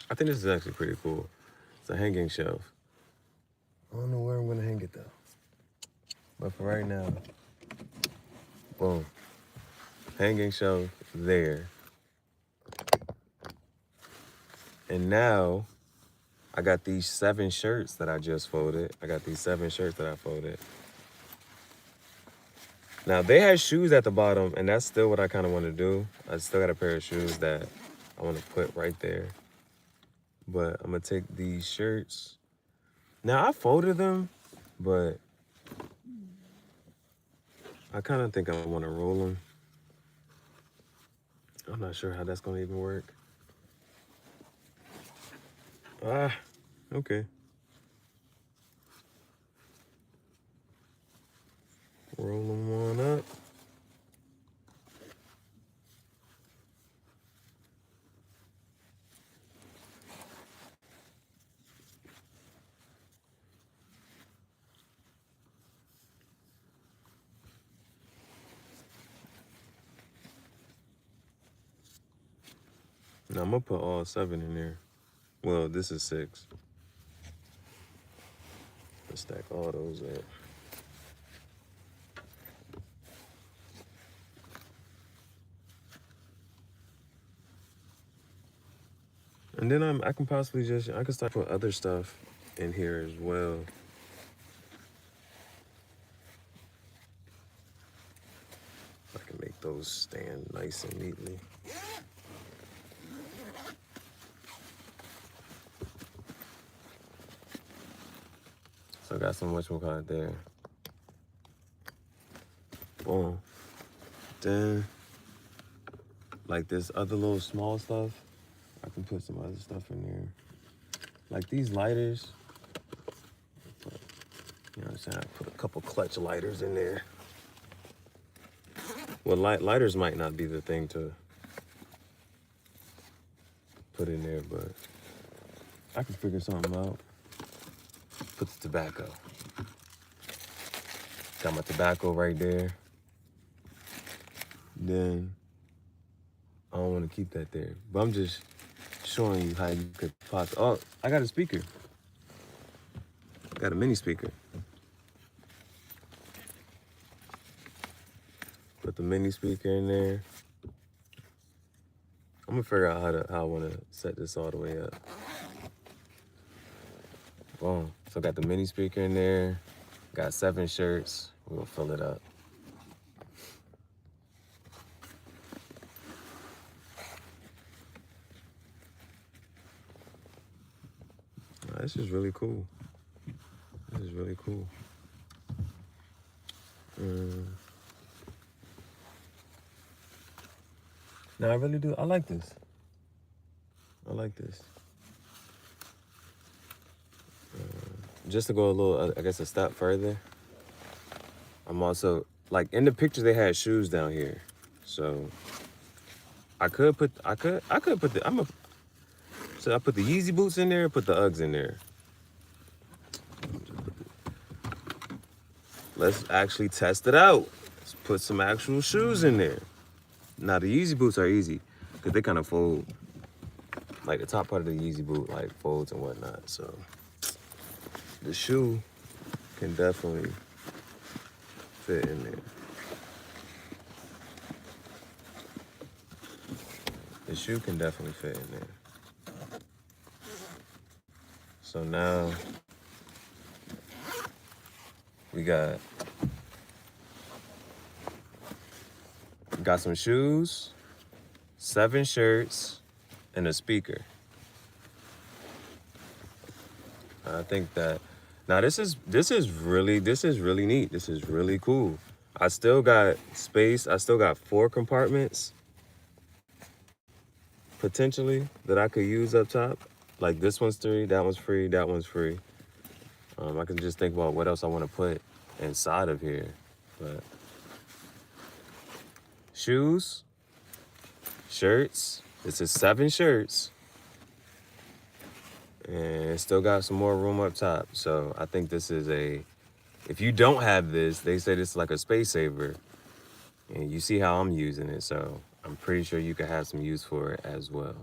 I think this is actually pretty cool. It's a hanging shelf. I don't know where I'm gonna hang it though. But for right now, boom. Hanging shelf there. And now I got these 7 shirts that I just folded. I got these 7 shirts that I folded. Now they had shoes at the bottom, and that's still what I kind of want to do. I still got a pair of shoes that I want to put right there. But I'm gonna take these shirts. Now I folded them, but I kind of think I want to roll them. I'm not sure how that's gonna even work. Okay. Roll them on up. Now I'm gonna put all 7 in there. Well, this is 6. Let's stack all those up. And then I can possibly I can start put other stuff in here as well. I can make those stand nice and neatly. So I got some whatchamacallit there. Boom. Then, like this other little small stuff, I can put some other stuff in there. Like these lighters. You know what I'm saying? I put a couple clutch lighters in there. Well, lighters might not be the thing to put in there, but I can figure something out. Put the tobacco. Got my tobacco right there. Then I don't want to keep that there, but I'm just showing you how you could possibly. Oh, I got a speaker. Got a mini speaker. Put the mini speaker in there. I'm gonna figure out how I want to set this all the way up. Boom. So I got the mini speaker in there. Got 7 shirts. We'll fill it up. This is really cool. This is really cool. Now I really do. I like this. I like this. Just to go a little, I guess, a step further. I'm also like in the picture they had shoes down here, so I could put the so I put the Yeezy boots in there, put the Uggs in there. Let's actually test it out. Let's put some actual shoes in there. Now the Yeezy boots are easy because they kind of fold. Like the top part of the Yeezy boot like folds and whatnot. So the shoe can definitely fit in there. The shoe can definitely fit in there. So now we got some shoes, 7 shirts, and a speaker. I think that now this is really neat. This is really cool. I still got space. I still got 4 compartments potentially that I could use up top. Like this one's 3, that one's free, that one's free. I can just think about what else I want to put inside of here. But shoes, shirts. This is 7 shirts. And it still got some more room up top. So I think this is if you don't have this, they say this is like a space saver. And you see how I'm using it. So I'm pretty sure you can have some use for it as well.